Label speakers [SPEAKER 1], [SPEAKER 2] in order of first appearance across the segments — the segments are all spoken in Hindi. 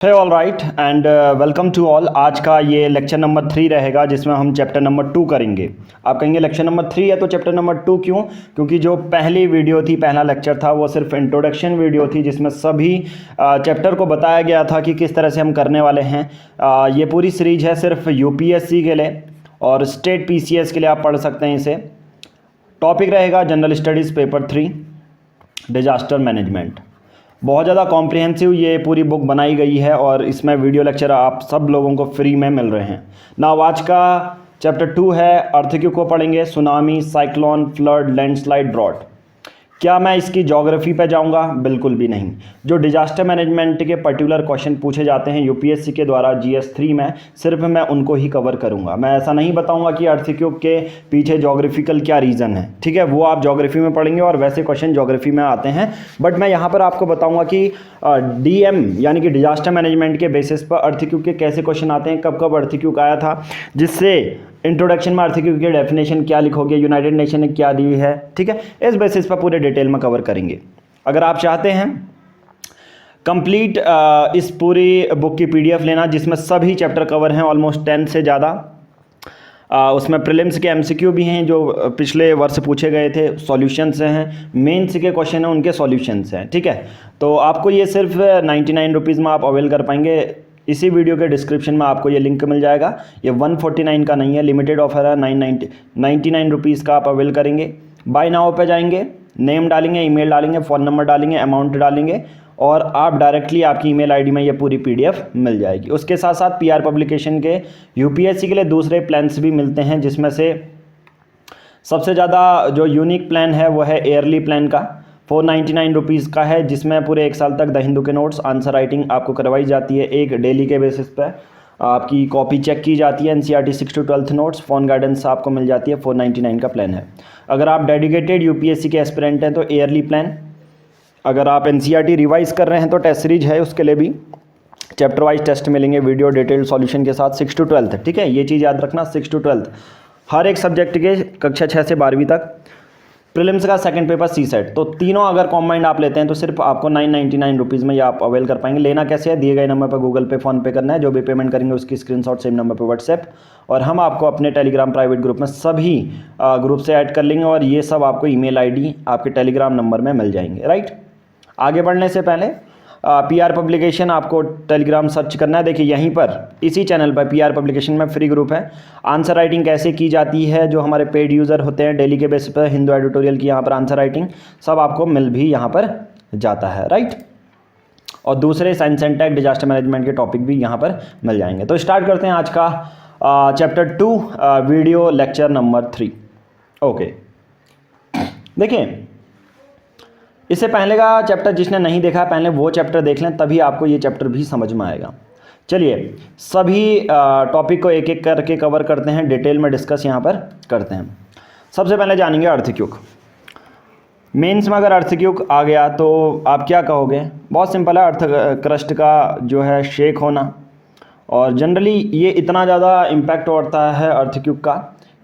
[SPEAKER 1] है all right and welcome to all. आज का ये लेक्चर नंबर 3 रहेगा जिसमें हम चैप्टर नंबर 2 करेंगे। आप कहेंगे लेक्चर नंबर 3 है तो चैप्टर नंबर 2 क्यों? क्योंकि जो पहली वीडियो थी, पहला लेक्चर था, वो सिर्फ इंट्रोडक्शन वीडियो थी जिसमें सभी चैप्टर को बताया गया था कि किस तरह से हम करने वाले हैं। ये पूरी सीरीज है सिर्फ यूपीएससी के लिए और स्टेट पीसीएस के लिए आप पढ़ सकते हैं इसे। टॉपिक रहेगा general studies paper 3 disaster management. बहुत ज़्यादा कॉम्प्रिहेंसिव ये पूरी बुक बनाई गई है और इसमें वीडियो लेक्चर आप सब लोगों को फ्री में मिल रहे हैं ना। आज का चैप्टर 2 है अर्थक्वेक को पढ़ेंगे, tsunami, cyclone, flood, landslide, drought. क्या मैं इसकी ज्योग्राफी पे जाऊंगा? बिल्कुल भी नहीं। जो डिजास्टर मैनेजमेंट के पर्टिकुलर क्वेश्चन पूछे जाते हैं यूपीएससी के द्वारा जीएस 3 में, सिर्फ मैं उनको ही कवर करूंगा। मैं ऐसा नहीं बताऊंगा कि अर्थक्वेक के पीछे ज्योग्राफिकल क्या रीज़न है, ठीक है, वो आप ज्योग्राफी में पढ़ेंगे और वैसे क्वेश्चन ज्योग्राफी में आते हैं। बट मैं यहाँ पर आपको बताऊँगा कि डीएम यानी कि डिजास्टर मैनेजमेंट के बेसिस पर अर्थक्वेक के कैसे क्वेश्चन आते हैं, कब कब अर्थक्वेक आया था, जिससे इंट्रोडक्शन में अर्थक्वेक की डेफिनेशन क्या लिखोगे, यूनाइटेड नेशन ने क्या दी हुई है, ठीक है। इस बेसिस पर पूरे डिटेल में कवर करेंगे। अगर आप चाहते हैं कंप्लीट इस पूरी बुक की पीडीएफ लेना जिसमें सभी चैप्टर कवर हैं, ऑलमोस्ट 10 से ज़्यादा, उसमें प्रीलिम्स के एमसीक्यू भी हैं जो पिछले वर्ष पूछे गए थे, सॉल्यूशंस हैं, मेंस के क्वेश्चन हैं उनके सॉल्यूशंस हैं, ठीक है। तो आपको ये सिर्फ 99 रुपीज़ में आप अवेल कर पाएंगे। इसी वीडियो के डिस्क्रिप्शन में आपको ये लिंक मिल जाएगा। ये 149 का नहीं है, लिमिटेड ऑफर है, 99 रुपीज़ का आप अवेल करेंगे। बाय नाउ पे जाएंगे, नेम डालेंगे, ईमेल डालेंगे, फ़ोन नंबर डालेंगे, अमाउंट डालेंगे और आप डायरेक्टली आपकी ईमेल आईडी में ये पूरी पीडीएफ मिल जाएगी। उसके साथ साथ पीआर पब्लिकेशन के यूपीएससी के लिए दूसरे प्लान्स भी मिलते हैं, जिसमें से सबसे ज़्यादा जो यूनिक प्लान है वो है ईयरली प्लान का, 499 रुपीज़ का है, जिसमें पूरे 1 साल तक द हिंदू के नोट्स, आंसर राइटिंग आपको करवाई जाती है। एक डेली के बेसिस पर आपकी कॉपी चेक की जाती है, NCERT 6 to 12th notes, phone guidance आपको मिल जाती है। 499 का प्लान है। अगर आप डेडिकेटेड यूपीएससी के एस्पिरेंट हैं तो ईयरली प्लान। अगर आप एनसीईआरटी रिवाइज कर रहे हैं तो टेस्ट सीरीज है, उसके लिए भी चैप्टर वाइज टेस्ट मिलेंगे वीडियो डिटेल्ड सॉल्यूशन के साथ 6 to 12th, ठीक है। ये चीज़ याद रखना, 6 to 12th हर एक सब्जेक्ट के कक्षा 6 से 12वीं तक। प्रीलिम्स का सेकंड पेपर सी सेट, तो तीनों अगर कॉम्बाइंड आप लेते हैं तो सिर्फ आपको 999 रुपीज़ में ये आप अवेल कर पाएंगे। लेना कैसे है? दिए गए नंबर पर गूगल पे, फ़ोन पे करना है, जो भी पेमेंट करेंगे उसकी स्क्रीनशॉट सेम नंबर पर व्हाट्सएप, और हम आपको अपने टेलीग्राम प्राइवेट ग्रुप में सभी ग्रुप से ऐड कर लेंगे और ये सब आपको ईमेल आईडी आपके टेलीग्राम नंबर में मिल जाएंगे, राइट। आगे बढ़ने से पहले पीआर पब्लिकेशन आपको टेलीग्राम सर्च करना है। देखिए यहीं पर इसी चैनल पर पीआर पब्लिकेशन में फ्री ग्रुप है। आंसर राइटिंग कैसे की जाती है, जो हमारे पेड यूज़र होते हैं डेली के बेसिस पर, हिंदू एडिटोरियल की यहाँ पर आंसर राइटिंग सब आपको मिल भी यहाँ पर जाता है, राइट। और दूसरे science and tech disaster management के टॉपिक भी यहाँ पर मिल जाएंगे। तो स्टार्ट करते हैं आज का chapter 2 video lecture number 3। Okay, देखिए इससे पहले का चैप्टर जिसने नहीं देखा पहले वो चैप्टर देख लें, तभी आपको ये चैप्टर भी समझ में आएगा। चलिए सभी टॉपिक को एक एक करके कवर करते हैं, डिटेल में डिस्कस यहाँ पर करते हैं। सबसे पहले जानेंगे अर्थक्वेक। मेंस में अगर अर्थक्वेक आ गया तो आप क्या कहोगे? बहुत सिंपल है, अर्थ क्रस्ट का जो है शेक होना, और जनरली ये इतना ज़्यादा इम्पैक्ट होता है अर्थक्वेक का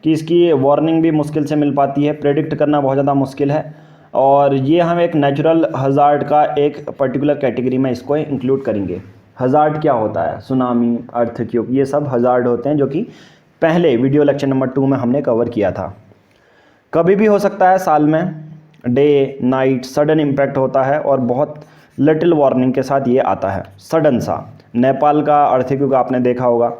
[SPEAKER 1] कि इसकी वार्निंग भी मुश्किल से मिल पाती है, प्रेडिक्ट करना बहुत ज़्यादा मुश्किल है। और ये हम एक नेचुरल हज़ार्ड का एक पर्टिकुलर कैटेगरी में इसको इंक्लूड करेंगे। हज़ार्ड क्या होता है? सुनामी, अर्थक्वेक, ये सब हज़ार्ड होते हैं जो कि पहले वीडियो लेक्चर नंबर 2 में हमने कवर किया था। कभी भी हो सकता है साल में, डे नाइट, सडन इम्पैक्ट होता है और बहुत लिटिल वार्निंग के साथ ये आता है, सडन सा। नेपाल का अर्थक्वेक आपने देखा होगा,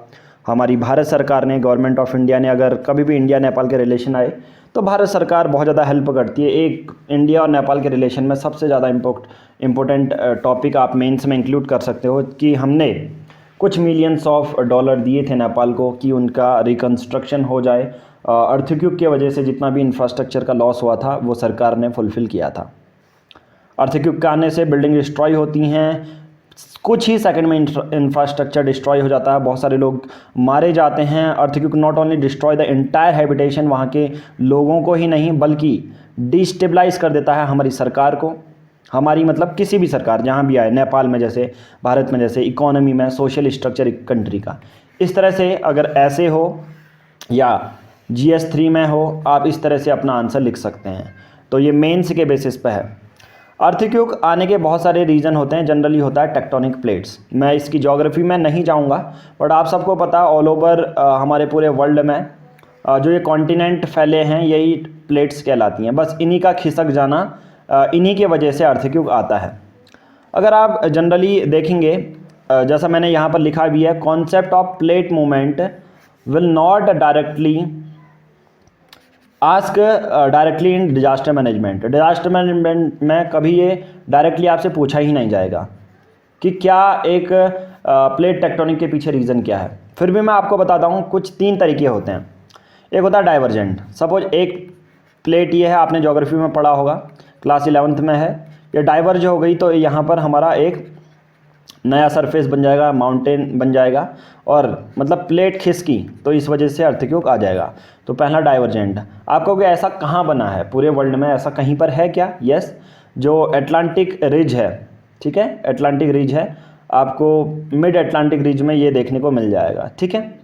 [SPEAKER 1] हमारी भारत सरकार ने, गवर्नमेंट ऑफ इंडिया ने, अगर कभी भी इंडिया नेपाल के रिलेशन आए तो भारत सरकार बहुत ज़्यादा हेल्प करती है। एक इंडिया और नेपाल के रिलेशन में सबसे ज़्यादा इम्पोर्टेंट टॉपिक आप मेंस में इंक्लूड कर सकते हो कि हमने कुछ मिलियंस ऑफ डॉलर दिए थे नेपाल को कि उनका रिकन्स्ट्रक्शन हो जाए। अर्थक्वेक की वजह से जितना भी इंफ्रास्ट्रक्चर का लॉस हुआ था वो सरकार ने फुलफ़िल किया था। अर्थक्वेक के आने से बिल्डिंग डिस्ट्रॉय होती हैं, कुछ ही सेकंड में इंफ्रास्ट्रक्चर डिस्ट्रॉय हो जाता है, बहुत सारे लोग मारे जाते हैं। Earthquake not only destroy the entire habitation, वहाँ के लोगों को ही नहीं बल्कि डिस्टेबलाइज कर देता है हमारी सरकार को, हमारी मतलब किसी भी सरकार जहाँ भी आए, नेपाल में जैसे, भारत में जैसे, इकोनॉमी में, सोशल स्ट्रक्चर कंट्री का। इस तरह से अगर ऐसे हो या GS 3 में हो, आप इस तरह से अपना आंसर लिख सकते हैं। तो ये मेंस के बेसिस पे है। अर्थक्वेक आने के बहुत सारे रीज़न होते हैं। जनरली होता है टेक्टोनिक प्लेट्स। मैं इसकी ज्योग्राफी में नहीं जाऊंगा, बट आप सबको पता है ऑल ओवर हमारे पूरे वर्ल्ड में जो ये कॉन्टिनेंट फैले हैं यही प्लेट्स कहलाती हैं। बस इन्हीं का खिसक जाना, इन्हीं के वजह से अर्थक्वेक आता है। अगर आप जनरली देखेंगे, जैसा मैंने यहाँ पर लिखा भी है, concept of plate movement will not directly ask directly in disaster management. Disaster management में कभी ये डायरेक्टली आपसे पूछा ही नहीं जाएगा कि क्या एक प्लेट टेक्टोनिक के पीछे रीज़न क्या है। फिर भी मैं आपको बताता हूँ, कुछ 3 तरीके होते हैं। एक होता है डाइवर्जेंट। सपोज एक प्लेट ये है, आपने ज्योग्राफी में पढ़ा होगा, क्लास 11th में है। ये डाइवर्ज हो गई तो यहाँ पर हमारा एक नया सरफेस बन जाएगा, माउंटेन बन जाएगा, और मतलब प्लेट खिसकी तो इस वजह से अर्थक्वेक आ जाएगा। तो पहला डाइवर्जेंट। आपको कि ऐसा कहाँ बना है पूरे वर्ल्ड में, ऐसा कहीं पर है क्या? यस, जो अटलांटिक रिज है, ठीक है, अटलांटिक रिज है, आपको मिड अटलांटिक रिज में ये देखने को मिल जाएगा, ठीक है।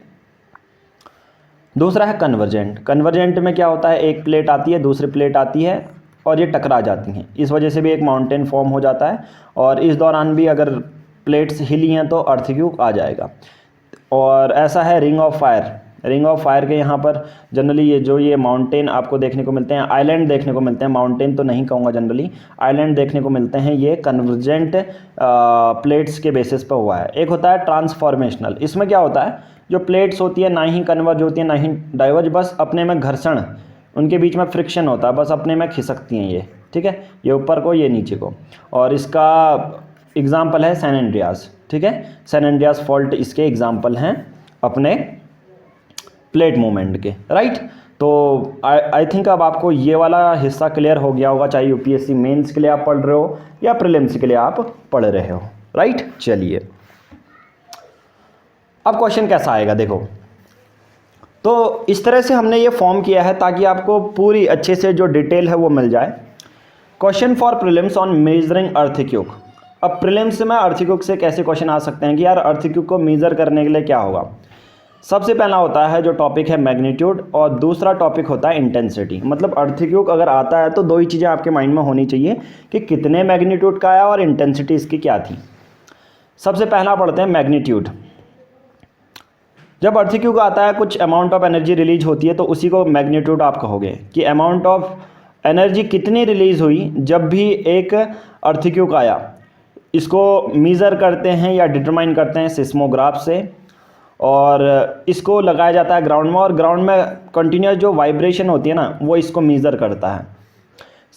[SPEAKER 1] दूसरा है कन्वर्जेंट। कन्वर्जेंट में क्या होता है, एक प्लेट आती है, दूसरी प्लेट आती है और ये टकरा जाती हैं, इस वजह से भी एक माउंटेन फॉर्म हो जाता है, और इस दौरान भी अगर प्लेट्स हिली हैं तो अर्थक्वेक आ जाएगा। और ऐसा है ring of fire. Ring of fire के यहाँ पर जनरली ये माउंटेन आपको देखने को मिलते हैं, आइलैंड देखने को मिलते हैं, माउंटेन तो नहीं कहूँगा, जनरली आइलैंड देखने को मिलते हैं। ये कन्वर्जेंट प्लेट्स के बेसिस पर हुआ है। एक होता है ट्रांसफॉर्मेशनल। इसमें क्या होता है, जो प्लेट्स होती है ना ही कन्वर्ज होती है ना ही डाइवर्ज, बस अपने में घर्षण, उनके बीच में फ्रिक्शन होता है, बस अपने में खिसकती हैं ये, ठीक है, ये ऊपर को ये नीचे को। और इसका एग्जाम्पल है सैन एंड्रियास, ठीक है, सैन एंड्रियास फॉल्ट इसके एग्जाम्पल हैं अपने प्लेट मूवमेंट के, राइट। तो आई थिंक अब आपको ये वाला हिस्सा क्लियर हो गया होगा, चाहे यूपीएससी मेंस के लिए आप पढ़ रहे हो या प्रीलिम्स के लिए आप पढ़ रहे हो, राइट। चलिए अब क्वेश्चन कैसा आएगा, देखो। तो इस तरह से हमने ये फॉर्म किया है ताकि आपको पूरी अच्छे से जो डिटेल है वो मिल जाए। Question for prelims on measuring earthquake. अब प्रीलिम्स में अर्थक्वेक से कैसे क्वेश्चन आ सकते हैं कि यार अर्थक्वेक को मेजर करने के लिए क्या होगा। सबसे पहला होता है जो टॉपिक है मैग्नीट्यूड, और दूसरा टॉपिक होता है इंटेंसिटी। मतलब अर्थक्वेक अगर आता है तो 2 ही चीज़ें आपके माइंड में होनी चाहिए कि कितने मैग्नीट्यूड का आया और इंटेंसिटी इसकी क्या थी। सबसे पहला पढ़ते हैं मैग्नीट्यूड। जब अर्थक्वेक आता है, कुछ अमाउंट ऑफ एनर्जी रिलीज होती है, तो उसी को मैग्नीट्यूड आप कहोगे कि अमाउंट ऑफ एनर्जी कितनी रिलीज हुई जब भी एक अर्थक्वेक आया। इसको मेज़र करते हैं या डिटरमाइन करते हैं सिस्मोग्राफ से, और इसको लगाया जाता है ग्राउंड में, और ग्राउंड में कंटिन्यूस जो वाइब्रेशन होती है ना, वो इसको मेज़र करता है।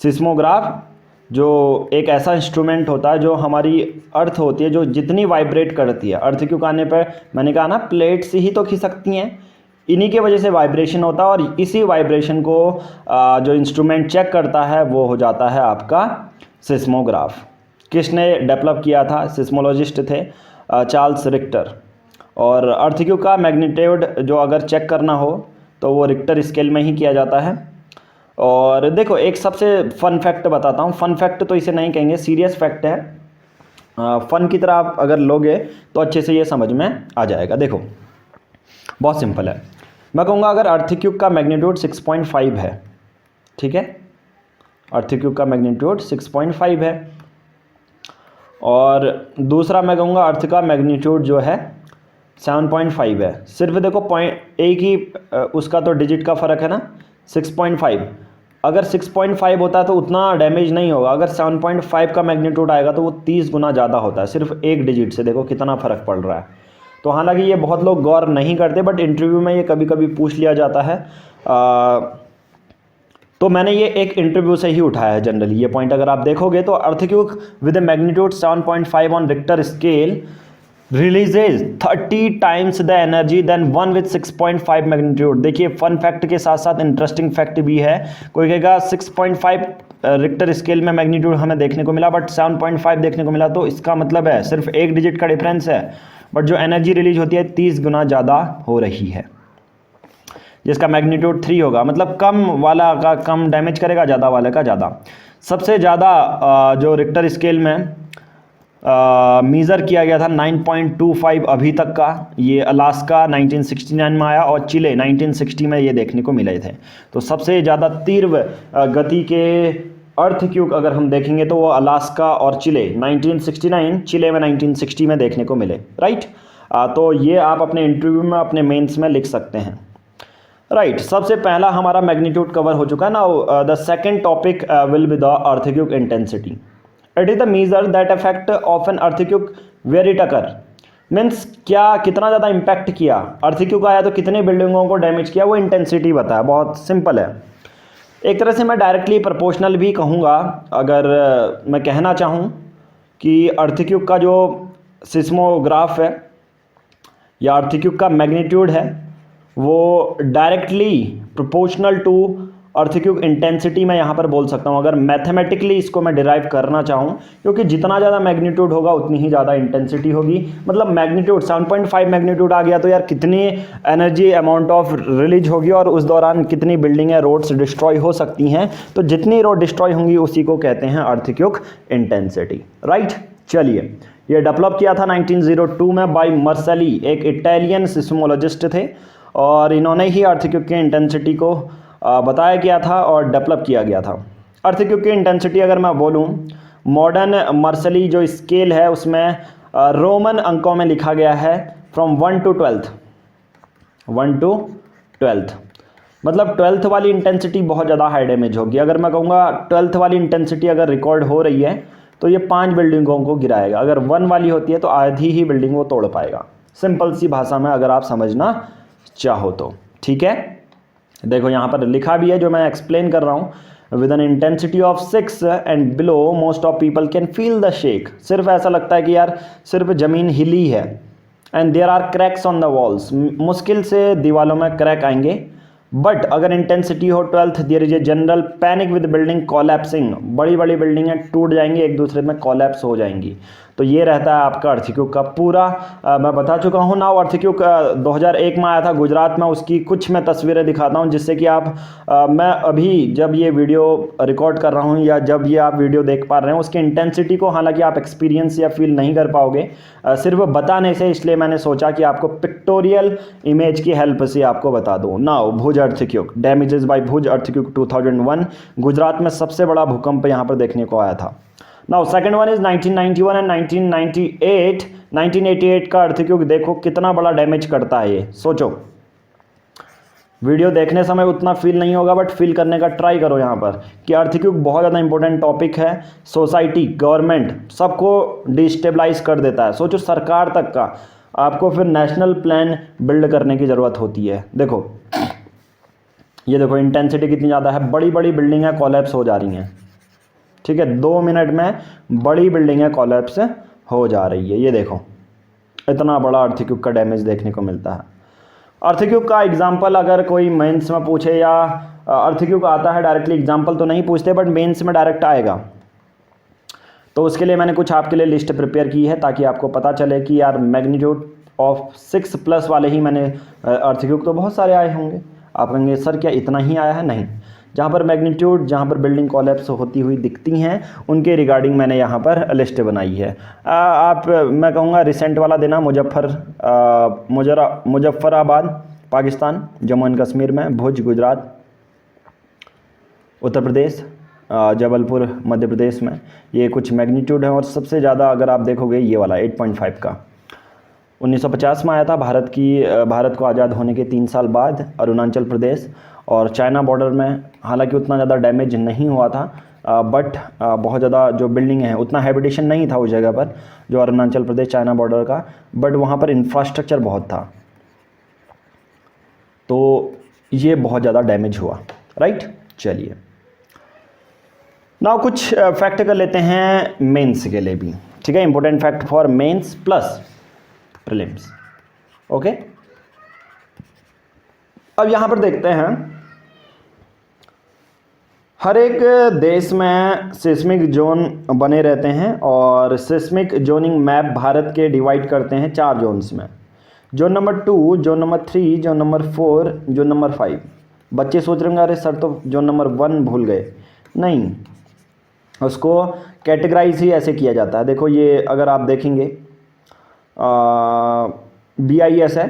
[SPEAKER 1] सिस्मोग्राफ जो एक ऐसा इंस्ट्रूमेंट होता है जो हमारी अर्थ होती है, जो जितनी वाइब्रेट करती है, अर्थक्वेक आने पर मैंने कहा ना प्लेट्स ही तो खिसकती हैं, इन्हीं के वजह से वाइब्रेशन होता है, और इसी वाइब्रेशन को जो इंस्ट्रूमेंट चेक करता है वो हो जाता है आपका सिस्मोग्राफ। किसने डेवलप किया था? सिस्मोलॉजिस्ट थे चार्ल्स रिक्टर। और अर्थक्वेक का मैग्नीट्यूड जो अगर चेक करना हो तो वो रिक्टर स्केल में ही किया जाता है। और देखो एक सबसे फन फैक्ट बताता हूँ, फन फैक्ट तो इसे नहीं कहेंगे, सीरियस फैक्ट है, फन की तरह आप अगर लोगे तो अच्छे से ये समझ में आ जाएगा। देखो बहुत सिंपल है, मैं कहूँगा अगर अर्थक्वेक का मैग्नीट्यूड 6.5 है, ठीक है, अर्थक्वेक का मैग्नीट्यूड 6.5 है, और दूसरा मैं कहूँगा अर्थ का मैग्नीट्यूड जो है 7.5 है। सिर्फ देखो पॉइंट एक ही उसका तो डिजिट का फ़र्क है ना, 6.5। अगर 6.5 होता है तो उतना डैमेज नहीं होगा, अगर 7.5 का मैग्नीट्यूड आएगा तो वो 30 गुना ज़्यादा होता है, सिर्फ एक डिजिट से। देखो कितना फ़र्क पड़ रहा है। तो हालांकि ये बहुत लोग गौर नहीं करते, बट इंटरव्यू में ये कभी कभी पूछ लिया जाता है। तो मैंने ये एक इंटरव्यू से ही उठाया है जनरली ये पॉइंट। अगर आप देखोगे तो earthquake with magnitude 7.5 on Richter scale releases 30 times the energy than one with 6.5 magnitude. देखिए फन फैक्ट के साथ साथ इंटरेस्टिंग फैक्ट भी है। कोई कहेगा 6.5 रिक्टर स्केल में मैग्नीट्यूड हमें देखने को मिला, बट 7.5 देखने को मिला, तो इसका मतलब है सिर्फ एक डिजिट का डिफरेंस है, बट जो एनर्जी रिलीज होती है 30 गुना ज़्यादा हो रही है, जिसका मैग्नीट्यूड 3 होगा। मतलब कम वाला का कम डैमेज करेगा, ज़्यादा वाले का ज़्यादा। सबसे ज़्यादा जो रिक्टर स्केल में मेज़र किया गया था 9.25 अभी तक का, ये अलास्का 1969 में आया, और चिले 1960 में ये देखने को मिले थे। तो सबसे ज़्यादा तीव्र गति के अर्थक्वेक अगर हम देखेंगे तो वो अलास्का और चिले 1969, चिले में 1960 में देखने को मिले, राइट। तो ये आप अपने इंटरव्यू में, अपने मेंस में लिख सकते हैं, राइट। सबसे पहला हमारा मैग्नीट्यूड कवर हो चुका है। Now the second topic will be the earthquake intensity. It is the measure that effect of an earthquake where it occur. Means क्या, कितना ज़्यादा इम्पैक्ट किया, अर्थक्वेक आया तो कितने बिल्डिंगों को डैमेज किया, वो इंटेंसिटी बताया। बहुत सिंपल है। एक तरह से मैं डायरेक्टली प्रोपोर्शनल भी कहूँगा। अगर मैं कहना चाहूँ कि अर्थक्वेक का जो सिस्मोग्राफ है या अर्थक्वेक का मैग्नीट्यूड है वो directly proportional to earthquake intensity मैं यहाँ पर बोल सकता हूँ, अगर मैथमेटिकली इसको मैं डिराइव करना चाहूँ, क्योंकि जितना ज़्यादा मैग्नीट्यूड होगा उतनी ही ज़्यादा इंटेंसिटी होगी। मतलब मैग्नीट्यूड 7.5 मैग्नीट्यूड आ गया तो यार कितनी एनर्जी अमाउंट ऑफ रिलीज होगी और उस दौरान कितनी बिल्डिंगें, रोड्स डिस्ट्रॉय हो सकती हैं। तो जितनी रोड डिस्ट्रॉय होंगी उसी को कहते हैं अर्थक्वेक इंटेंसिटी, राइट। चलिए, ये डेवलप किया था 1902 में बाय मर्सेली, एक इटालियन सिस्मोलॉजिस्ट थे, और इन्होंने ही अर्थक्वेक की इंटेंसिटी को बताया गया था और डेवलप किया गया था। अर्थक्वेक की इंटेंसिटी अगर मैं बोलूँ, मॉडर्न मर्सेली जो स्केल है उसमें रोमन अंकों में लिखा गया है from 1 to 12th, 1 to 12th। मतलब 12th वाली इंटेंसिटी बहुत ज़्यादा हाई डैमेज होगी। अगर मैं कहूँगा 12th वाली इंटेंसिटी अगर रिकॉर्ड हो रही है तो ये 5 बिल्डिंगों को गिराएगा। अगर 1 वाली होती है तो आधी ही बिल्डिंग वो तोड़ पाएगा। सिंपल सी भाषा में अगर आप समझना चाहो तो, ठीक है। देखो यहाँ पर लिखा भी है जो मैं एक्सप्लेन कर रहा हूँ। With an intensity of 6 and below most of people can feel the shake. सिर्फ ऐसा लगता है कि यार सिर्फ ज़मीन हिली है। And there are cracks on the walls, मुश्किल से दीवालों में क्रैक आएंगे। बट अगर इंटेंसिटी हो 12th, there is a general panic with building collapsing. बड़ी बड़ी बिल्डिंगें टूट जाएंगी, एक दूसरे में कोलैप्स हो जाएंगी। तो ये रहता है आपका अर्थक्वेक का पूरा। मैं बता चुका हूँ ना, अर्थक्वेक 2001 में आया था गुजरात में। उसकी कुछ मैं तस्वीरें दिखाता हूँ जिससे कि आप मैं अभी जब ये वीडियो रिकॉर्ड कर रहा हूँ या जब ये आप वीडियो देख पा रहे हैं उसकी इंटेंसिटी को हालांकि आप एक्सपीरियंस या फील नहीं कर पाओगे सिर्फ बताने से, इसलिए मैंने सोचा कि आपको पिक्टोरियल इमेज की हेल्प से आपको बता दूँ। नाउ भुज अर्थक्वेक, डैमेजेस बाय भुज अर्थक्वेक 2001, गुजरात में सबसे बड़ा भूकंप यहाँ पर देखने को आया था। Now second one is 1991 and 1998। 1988 का अर्थक्वेक देखो कितना बड़ा डैमेज करता है ये, सोचो। वीडियो देखने समय उतना फील नहीं होगा बट फील करने का ट्राई करो यहाँ पर कि अर्थक्वेक बहुत ज़्यादा इंपॉर्टेंट टॉपिक है। सोसाइटी, गवर्नमेंट सबको डिस्टेबलाइज कर देता है। सोचो सरकार तक का, आपको फिर नेशनल प्लान बिल्ड करने की ज़रूरत होती है। देखो ये देखो इंटेंसिटी कितनी ज़्यादा है, बड़ी बड़ी बिल्डिंगें कोलैप्स हो जा रही हैं, ठीक है। 2 मिनट में बड़ी बिल्डिंगें कोलैप्स हो जा रही है। ये देखो इतना बड़ा अर्थक्वेक का डैमेज देखने को मिलता है। अर्थक्वेक का एग्जांपल अगर कोई मेंस में पूछे, या अर्थक्वेक आता है डायरेक्टली, एग्जांपल तो नहीं पूछते बट मेंस में डायरेक्ट आएगा, तो उसके लिए मैंने कुछ आपके लिए लिस्ट प्रिपेयर की है ताकि आपको पता चले कि यार मैग्नीट्यूड ऑफ 6+ वाले ही मैंने, अर्थक्वेक तो बहुत सारे आए होंगे। आप कहेंगे सर क्या इतना ही आया है? नहीं, जहाँ पर मैग्नीट्यूड, जहाँ पर बिल्डिंग कोलैप्स होती हुई दिखती हैं उनके रिगार्डिंग मैंने यहाँ पर लिस्ट बनाई है। मैं कहूँगा रिसेंट वाला देना, मुजफ्फराबाद पाकिस्तान, जम्मू एंड कश्मीर में, भुज गुजरात, उत्तर प्रदेश, जबलपुर मध्य प्रदेश में, ये कुछ मैग्नीट्यूड है। और सबसे ज़्यादा अगर आप देखोगे ये वाला 8.5 का 1950 में आया था, भारत को आज़ाद होने के 3 साल बाद, अरुणाचल प्रदेश और चाइना बॉर्डर में। हालांकि उतना ज़्यादा डैमेज नहीं हुआ था बट बहुत ज़्यादा जो बिल्डिंग है, उतना हैबिटेशन नहीं था उस जगह पर जो अरुणाचल प्रदेश चाइना बॉर्डर का, बट वहाँ पर इंफ्रास्ट्रक्चर बहुत था, तो ये बहुत ज़्यादा डैमेज हुआ, राइट। चलिए नाउ कुछ फैक्ट कर लेते हैं मेंस के लिए भी, ठीक है। Important fact for mains plus prelims, okay. अब यहाँ पर देखते हैं, हर एक देश में सिस्मिक जोन बने रहते हैं और सिस्मिक जोनिंग मैप भारत के डिवाइड करते हैं 4 जोन्स में। Zone number 2, zone number 3, zone number 4, zone number 5। बच्चे सोच रहे होंगे अरे सर तो जोन नंबर 1 भूल गए। नहीं, उसको कैटेगराइज ही ऐसे किया जाता है। देखो ये अगर आप देखेंगे BIS है,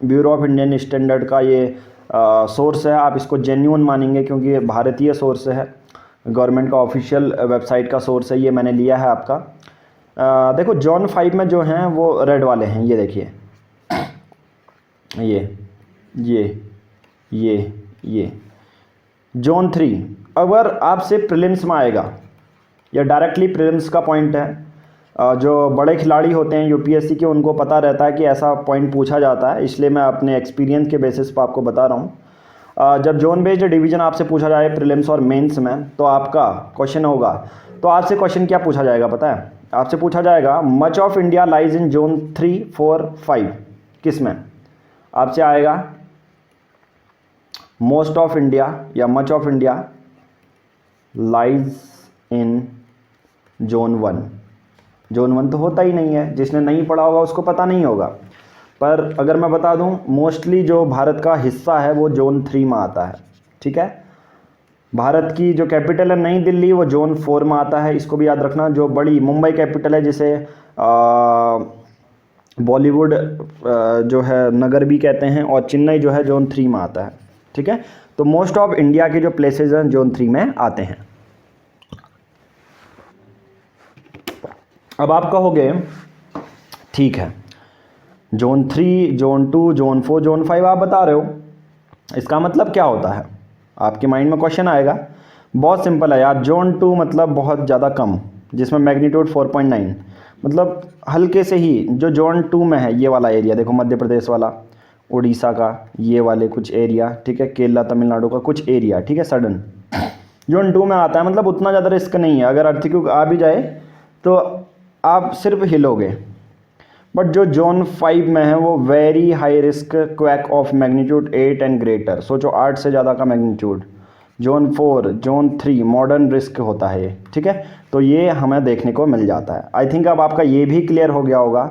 [SPEAKER 1] ब्यूरो ऑफ इंडियन स्टैंडर्ड का ये सोर्स है। आप इसको जेन्युइन मानेंगे क्योंकि ये भारतीय सोर्स है। गवर्नमेंट का ऑफिशियल वेबसाइट का सोर्स है, ये मैंने लिया है आपका। देखो जोन 5 में जो हैं वो रेड वाले हैं, ये देखिए, ये जोन 3 अगर आपसे प्रीलिम्स में आएगा या डायरेक्टली प्रीलिम्स का पॉइंट है, जो बड़े खिलाड़ी होते हैं यूपीएससी के उनको पता रहता है कि ऐसा पॉइंट पूछा जाता है, इसलिए मैं अपने एक्सपीरियंस के बेसिस पर आपको बता रहा हूँ। जब जोन बेस्ड डिवीज़न आपसे पूछा जाए प्रीलिम्स और मेंस में, तो आपका क्वेश्चन होगा, तो आपसे क्वेश्चन क्या पूछा जाएगा पता है? आपसे पूछा जाएगा much of India lies in zone 3, 4, 5, किस में? आपसे आएगा मोस्ट ऑफ इंडिया या much of India lies in zone 1। Zone 1 तो होता ही नहीं है, जिसने नहीं पढ़ा होगा उसको पता नहीं होगा। पर अगर मैं बता दूं, मोस्टली जो भारत का हिस्सा है वो जोन 3 में आता है, ठीक है। भारत की जो कैपिटल है नई दिल्ली, वो जोन 4 में आता है, इसको भी याद रखना। जो बड़ी मुंबई कैपिटल है, जिसे बॉलीवुड जो है नगर भी कहते हैं, और चेन्नई जो है जोन 3 में आता है, ठीक है। तो मोस्ट ऑफ इंडिया के जो प्लेसेस हैं जोन 3 में आते हैं। अब आप कहोगे ठीक है, जोन 3, जोन 2, जोन 4, जोन 5 आप बता रहे हो, इसका मतलब क्या होता है? आपके माइंड में क्वेश्चन आएगा। बहुत सिंपल है यार, जोन 2 मतलब बहुत ज़्यादा कम, जिसमें मैग्नीट्यूड 4.9, मतलब हल्के से ही। जो जोन 2 में है ये वाला एरिया देखो, मध्य प्रदेश वाला, उड़ीसा का ये वाले कुछ एरिया, ठीक है, केरला तमिलनाडु का कुछ एरिया, ठीक है, सडन जोन 2 में आता है। मतलब उतना ज़्यादा रिस्क नहीं है, अगर अर्थक्वेक आ भी जाए तो आप सिर्फ हिलोगे। बट जो जोन 5 में है वो very high risk quack of magnitude 8 and greater, सोचो 8 से ज़्यादा का magnitude. Zone 4, zone 3 modern risk होता है ये, ठीक है। तो ये हमें देखने को मिल जाता है। आई थिंक अब आपका ये भी क्लियर हो गया होगा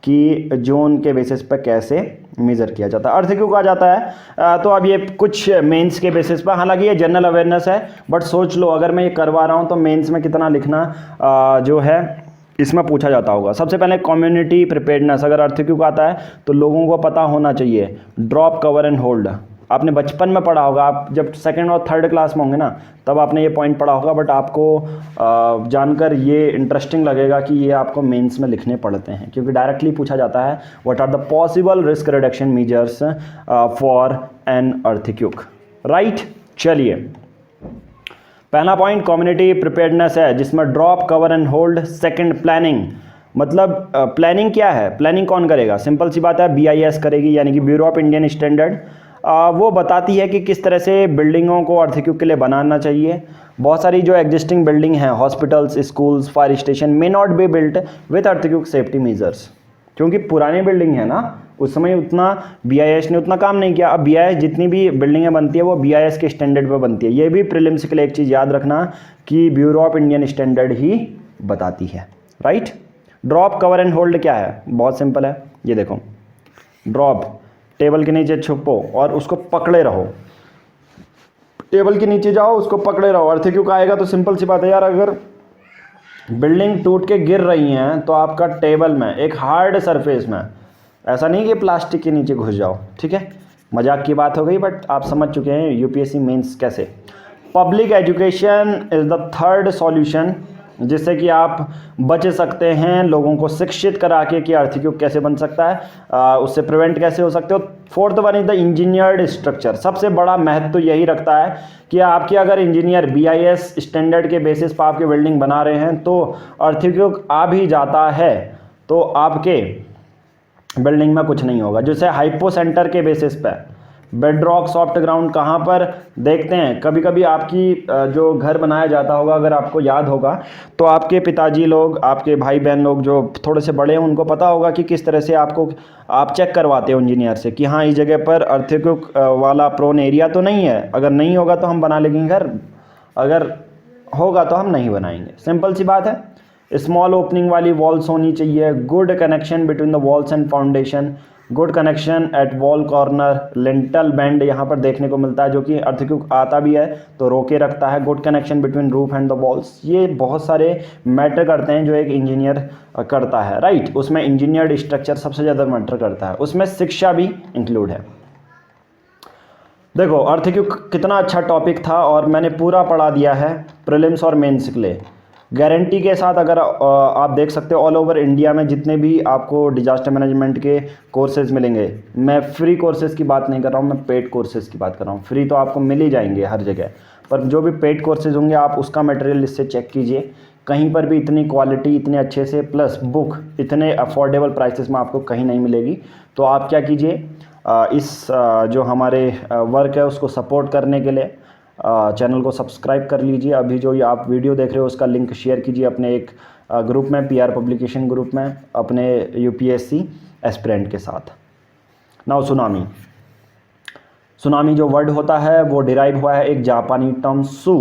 [SPEAKER 1] कि जोन के बेसिस पर कैसे मेज़र किया जाता है। अर्थक्वेक आ जाता है तो अब ये कुछ मेंस के बेसिस पर, हालांकि ये जनरल अवेयरनेस है, बट सोच लो अगर मैं ये करवा रहा हूँ तो मेंस में कितना लिखना जो है इसमें पूछा जाता होगा। सबसे पहले कम्युनिटी प्रिपेयर्डनेस, अगर अर्थक्वेक आता है तो लोगों को पता होना चाहिए ड्रॉप, कवर एंड होल्ड। आपने बचपन में पढ़ा होगा, आप जब सेकंड और थर्ड क्लास में होंगे ना तब आपने ये पॉइंट पढ़ा होगा, बट आपको जानकर ये इंटरेस्टिंग लगेगा कि ये आपको मेंस में लिखने पड़ते हैं, क्योंकि डायरेक्टली पूछा जाता है what are the possible risk reduction measures for an earthquake, right. चलिए, पहला पॉइंट कम्युनिटी प्रिपेयर्डनेस है, जिसमें drop, cover and hold. Second planning, मतलब प्लानिंग क्या है? प्लानिंग कौन करेगा? सिंपल सी बात है, BIS करेगी, यानी कि ब्यूरो ऑफ इंडियन स्टैंडर्ड। वो बताती है कि किस तरह से बिल्डिंगों को अर्थक्वेक के लिए बनाना चाहिए। बहुत सारी जो एग्जिस्टिंग बिल्डिंग हैं, hospitals, schools, fire station, may not be built with earthquake safety measures, क्योंकि पुरानी बिल्डिंग है ना, उस समय उतना BIS ने उतना काम नहीं किया। अब BIS जितनी भी बिल्डिंगें बनती है वो BIS के स्टैंडर्ड पर बनती है। ये भी प्रीलिम्स के लिए एक चीज़ याद रखना कि ब्यूरो ऑफ इंडियन स्टैंडर्ड ही बताती है, right. Drop, cover and hold क्या है? बहुत सिंपल है, ये देखो, ड्रॉप, टेबल के नीचे छुपो और उसको पकड़े रहो, टेबल के नीचे जाओ, उसको पकड़े रहो। अर्थक्वेक आएगा तो सिंपल सी बात है यार, अगर बिल्डिंग टूट के गिर रही हैं तो आपका टेबल में एक हार्ड सरफेस में, ऐसा नहीं कि प्लास्टिक के नीचे घुस जाओ, ठीक है, मजाक की बात हो गई, बट आप समझ चुके हैं यूपीएससी मेंस कैसे। Public education is the third solution, जिससे कि आप बच सकते हैं, लोगों को शिक्षित करा के कि अर्थक्वेक कैसे बन सकता है, उससे प्रिवेंट कैसे हो सकते हो। Fourth one is the engineered structure. सबसे बड़ा महत्व तो यही रखता है कि आपके अगर इंजीनियर BIS स्टैंडर्ड के बेसिस पर आपकी बिल्डिंग बना रहे हैं तो अर्थक्वेक आ भी जाता है तो आपके बिल्डिंग में कुछ नहीं होगा। जैसे हाइपो सेंटर के बेसिस पर बेडरॉक, सॉफ्ट ग्राउंड कहाँ पर देखते हैं, कभी कभी आपकी जो घर बनाया जाता होगा, अगर आपको याद होगा तो आपके पिताजी लोग, आपके भाई बहन लोग जो थोड़े से बड़े हैं उनको पता होगा कि किस तरह से आप चेक करवाते हो इंजीनियर से कि हाँ इस जगह पर अर्थक्वेक वाला प्रोन एरिया तो नहीं है। अगर नहीं होगा तो हम बना लेंगे घर, अगर होगा तो हम नहीं बनाएंगे। सिंपल सी बात है। स्मॉल ओपनिंग वाली वॉल्स होनी चाहिए। Good connection between the walls and foundation. Good connection eight wall corner. Lintel bend यहाँ पर देखने को मिलता है जो कि अर्थक्वेक आता भी है तो रोके रखता है। Good connection between roof and the walls. ये बहुत सारे मैटर करते हैं जो एक इंजीनियर करता है, राइट। उसमें इंजीनियर्ड स्ट्रक्चर सबसे ज़्यादा मैटर करता है, उसमें शिक्षा भी इंक्लूड है। देखो अर्थक्वेक कितना अच्छा टॉपिक था और मैंने पूरा पढ़ा दिया है प्रीलिम्स और मेंस के लिए गारंटी के साथ। अगर आप देख सकते हो ऑल ओवर इंडिया में जितने भी आपको डिजास्टर मैनेजमेंट के कोर्सेज मिलेंगे, मैं फ्री कोर्सेज की बात नहीं कर रहा हूँ, मैं पेड कोर्सेज की बात कर रहा हूँ। फ्री तो आपको मिल ही जाएंगे हर जगह, पर जो भी पेड कोर्सेज होंगे आप उसका मटेरियल इससे चेक कीजिए। कहीं पर भी इतनी क्वालिटी इतने अच्छे से प्लस बुक इतने अफोर्डेबल प्राइसेस में आपको कहीं नहीं मिलेगी। तो आप क्या कीजिए, इस जो हमारे वर्क है उसको सपोर्ट करने के लिए चैनल को सब्सक्राइब कर लीजिए। अभी जो ये आप वीडियो देख रहे हो उसका लिंक शेयर कीजिए अपने एक ग्रुप में, PR पब्लिकेशन ग्रुप में, अपने UPSC एस्पिरेंट के साथ। नाउ सुनामी जो वर्ड होता है वो डिराइव हुआ है एक जापानी टर्म सू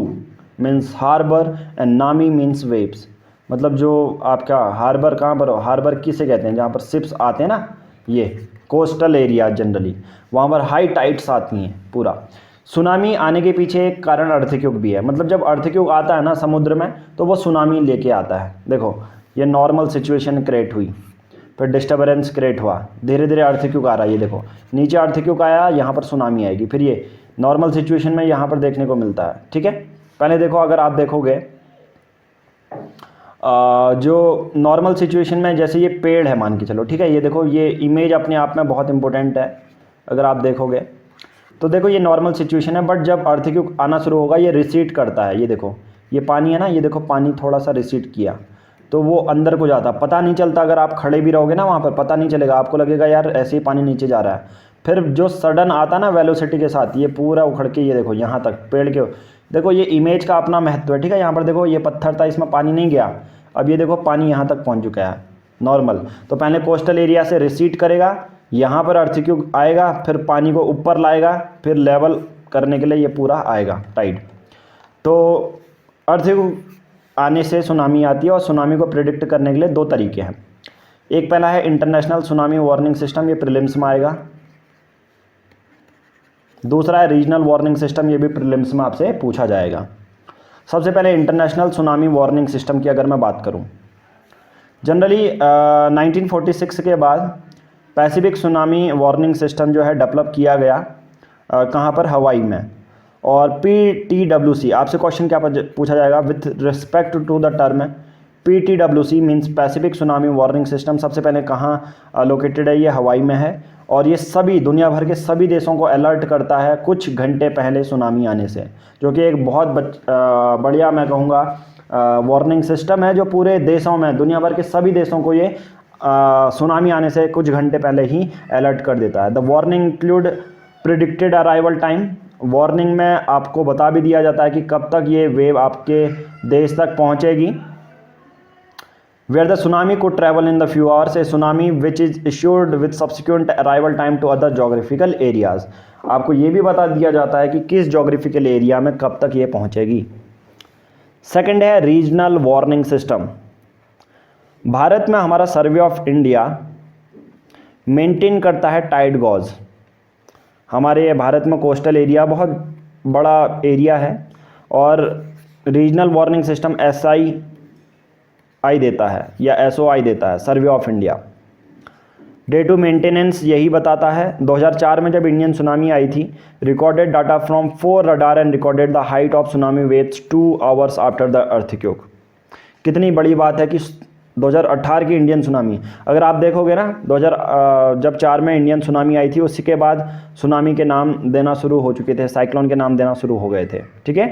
[SPEAKER 1] मीन्स हार्बर एंड नामी मीन्स वेव्स। मतलब जो आपका हार्बर कहाँ पर हो, हार्बर किसे कहते हैं, जहाँ पर शिप्स आते हैं ना, ये कोस्टल एरिया जनरली, वहाँ पर हाई टाइड्स आती हैं पूरा। सुनामी आने के पीछे एक कारण अर्थक्वेक भी है। मतलब जब अर्थक्वेक आता है ना समुद्र में तो वो सुनामी लेके आता है। देखो ये नॉर्मल सिचुएशन क्रिएट हुई, फिर डिस्टर्बेंस क्रिएट हुआ, धीरे धीरे अर्थक्वेक आ रहा है। ये देखो नीचे अर्थक्वेक आया, यहाँ पर सुनामी आएगी, फिर ये नॉर्मल सिचुएशन में यहाँ पर देखने को मिलता है। ठीक है, पहले देखो अगर आप देखोगे जो नॉर्मल सिचुएशन में जैसे ये पेड़ है मान के चलो, ठीक है, ये देखो ये इमेज अपने आप में बहुत इंपॉर्टेंट है। अगर आप देखोगे तो देखो ये नॉर्मल सिचुएशन है, बट जब अर्थक्वेक आना शुरू होगा ये रिसीड करता है। ये देखो ये पानी है ना, ये देखो पानी थोड़ा सा रिसीड किया तो वो अंदर को जाता, पता नहीं चलता। अगर आप खड़े भी रहोगे ना वहाँ पर पता नहीं चलेगा, आपको लगेगा यार ऐसे ही पानी नीचे जा रहा है। फिर जो सडन आता ना वेलोसिटी के साथ, ये पूरा उखड़ के ये देखो यहाँ तक पेड़ के, देखो ये इमेज का अपना महत्व है। ठीक है, यहाँ पर देखो ये पत्थर था इसमें पानी नहीं गया, अब ये देखो पानी यहाँ तक पहुँच चुका है नॉर्मल। तो पहले कोस्टल एरिया से रिसीड करेगा, यहाँ पर अर्थक्वेक आएगा, फिर पानी को ऊपर लाएगा, फिर लेवल करने के लिए ये पूरा आएगा टाइड। तो अर्थक्वेक आने से सुनामी आती है और सुनामी को प्रिडिक्ट करने के लिए दो तरीके हैं। एक पहला है इंटरनेशनल सुनामी वार्निंग सिस्टम, ये प्रीलिम्स में आएगा। दूसरा है रीजनल वार्निंग सिस्टम, ये भी प्रीलिम्स में आपसे पूछा जाएगा। सबसे पहले इंटरनेशनल सुनामी वार्निंग सिस्टम की अगर मैं बात करूं, जनरली 1946 के बाद पैसिफिक सुनामी वार्निंग सिस्टम जो है डेवलप किया गया कहाँ पर, हवाई में। और PTWC, आपसे क्वेश्चन क्या पूछा जाएगा with respect to the term PTWC means Pacific tsunami warning system, सबसे पहले कहाँ लोकेटेड है, ये हवाई में है। और ये सभी दुनिया भर के सभी देशों को अलर्ट करता है कुछ घंटे पहले सुनामी आने से, जो कि एक बहुत बढ़िया मैं कहूँगा वार्निंग सिस्टम है, जो पूरे देशों में दुनिया भर के सभी देशों को ये सुनामी आने से कुछ घंटे पहले ही अलर्ट कर देता है। The warning include predicted arrival time, warning में आपको बता भी दिया जाता है कि कब तक ये वेव आपके देश तक पहुंचेगी। Where the tsunami could travel in the few hours, a tsunami which is issued with subsequent arrival time to other geographical areas, आपको ये भी बता दिया जाता है कि किस जोग्राफिकल एरिया में कब तक ये पहुंचेगी। सेकंड है रीजनल वार्निंग सिस्टम। भारत में हमारा सर्वे ऑफ इंडिया मेंटेन करता है टाइड गॉज। हमारे भारत में कोस्टल एरिया बहुत बड़ा एरिया है और रीजनल वार्निंग सिस्टम SI देता है या SOI देता है, survey of India. Day to maintenance यही बताता है। 2004 में जब इंडियन सुनामी आई थी, recorded data from 4 radar and recorded the height of tsunami waves 2 hours after the earthquake. कितनी बड़ी बात है कि 2018 की इंडियन सुनामी, अगर आप देखोगे ना जब 4 में इंडियन सुनामी आई थी, उसी के बाद सुनामी के नाम देना शुरू हो चुके थे, साइक्लोन के नाम देना शुरू हो गए थे। ठीक है,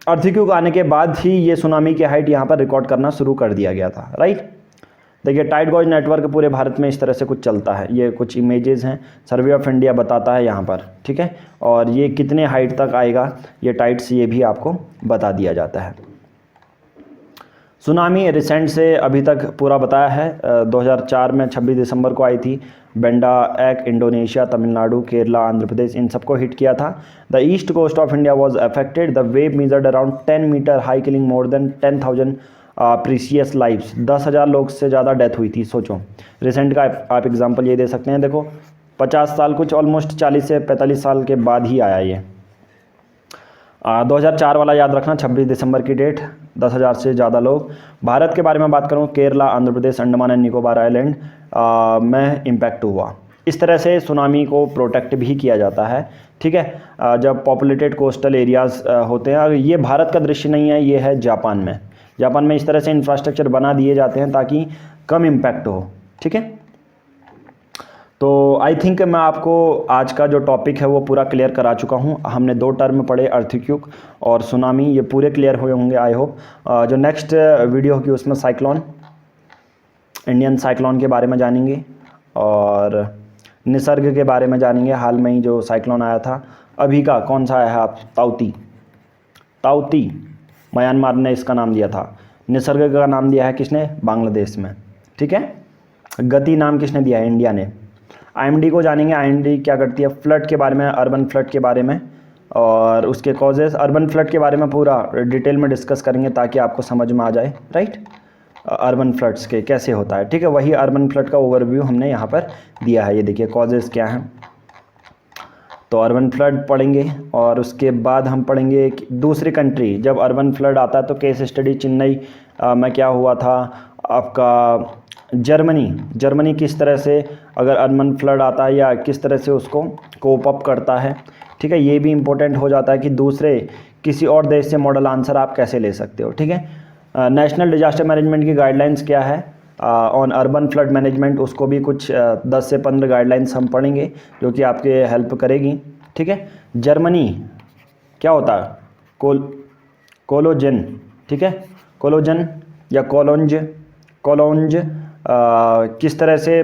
[SPEAKER 1] अर्थक्वेक आने के बाद ही ये सुनामी की हाइट यहाँ पर रिकॉर्ड करना शुरू कर दिया गया था। राइट, देखिए टाइड गॉज नेटवर्क पूरे भारत में इस तरह से कुछ चलता है। ये कुछ इमेजेस हैं, सर्वे ऑफ इंडिया बताता है यहाँ पर। ठीक है, और ये कितने हाइट तक आएगा ये टाइड्स, ये भी आपको बता दिया जाता है। सुनामी रिसेंट से अभी तक पूरा बताया है। 2004 में 26 दिसंबर को आई थी। बेंडा एक इंडोनेशिया, तमिलनाडु, केरला, आंध्र प्रदेश, इन सबको हिट किया था। The east coast of India was affected. The wave measured around 10 metre high, killing more than 10,000 precious lives. 10,000 लोग से ज़्यादा डेथ हुई थी। सोचो, रिसेंट का आप एग्जांपल ये दे सकते हैं। देखो 50 साल, कुछ ऑलमोस्ट 40 से 45 साल के बाद ही आया ये। 2004 वाला याद रखना, 26 दिसंबर की डेट, 10,000 से ज़्यादा लोग। भारत के बारे में बात करूँ, केरला, आंध्र प्रदेश, अंडमान एंड निकोबार आइलैंड में इम्पैक्ट हुआ। इस तरह से सुनामी को प्रोटेक्ट भी किया जाता है, ठीक है। जब पॉपुलेटेड कोस्टल एरियाज़ होते हैं, ये भारत का दृश्य नहीं है, ये है जापान में। जापान में इस तरह से इंफ्रास्ट्रक्चर बना दिए जाते हैं ताकि कम इम्पैक्ट हो, ठीक है। तो आई थिंक मैं आपको आज का जो टॉपिक है वो पूरा क्लियर करा चुका हूँ। हमने 2 टर्म पढ़े, अर्थक्वेक और सुनामी, ये पूरे क्लियर हुए होंगे आई होप। जो नेक्स्ट वीडियो होगी उसमें साइक्लोन, इंडियन साइक्लोन के बारे में जानेंगे और निसर्ग के बारे में जानेंगे। हाल में ही जो साइक्लोन आया था, अभी का कौन सा आया है आप, ताउती, म्यांमार ने इसका नाम दिया था। निसर्ग का नाम दिया है किसने, बांग्लादेश में, ठीक है। गति नाम किसने दिया है, इंडिया ने। आईएमडी को जानेंगे, आईएमडी क्या करती है, फ्लड के बारे में, अर्बन फ्लड के बारे में और उसके कॉजेज़, अर्बन फ्लड के बारे में पूरा डिटेल में डिस्कस करेंगे ताकि आपको समझ में आ जाए, राइट। अर्बन फ्लड्स के कैसे होता है, ठीक है। वही अर्बन फ्लड का ओवरव्यू हमने यहाँ पर दिया है, ये देखिए कॉजेज़ क्या हैं। तो अर्बन फ्लड पढ़ेंगे और उसके बाद हम पढ़ेंगे दूसरी कंट्री, जब अर्बन फ्लड आता है तो केस स्टडी चेन्नई में क्या हुआ था आपका, जर्मनी किस तरह से अगर अर्बन फ्लड आता है या किस तरह से उसको कोप अप करता है, ठीक है। ये भी इम्पोर्टेंट हो जाता है कि दूसरे किसी और देश से मॉडल आंसर आप कैसे ले सकते हो, ठीक है। नेशनल डिजास्टर मैनेजमेंट की गाइडलाइंस क्या है ऑन अर्बन फ्लड मैनेजमेंट, उसको भी कुछ 10 से 15 गाइडलाइंस हम पढ़ेंगे जो कि आपके हेल्प करेगी, ठीक है। जर्मनी क्या होता है, कोलोजन, ठीक है, कोलोजन या कोलोंज किस तरह से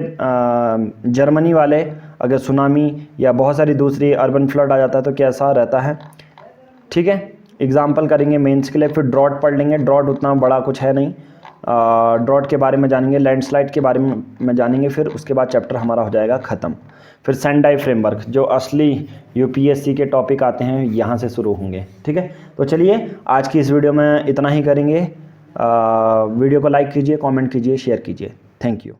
[SPEAKER 1] जर्मनी वाले अगर सुनामी या बहुत सारी दूसरी अर्बन फ्लड आ जाता है तो कैसा रहता है, ठीक है। एग्जाम्पल करेंगे मेंस के लिए। फिर ड्रॉट पढ़ लेंगे, ड्रॉट उतना बड़ा कुछ है नहीं, ड्रॉट के बारे में जानेंगे, लैंडस्लाइड के बारे में जानेंगे, फिर उसके बाद चैप्टर हमारा हो जाएगा ख़त्म। फिर सेंडाई फ्रेमवर्क, जो असली यूपीएससी के टॉपिक आते हैं यहाँ से शुरू होंगे, ठीक है। तो चलिए आज की इस वीडियो में इतना ही करेंगे। वीडियो को लाइक कीजिए, कमेंट कीजिए, शेयर कीजिए। Thank you.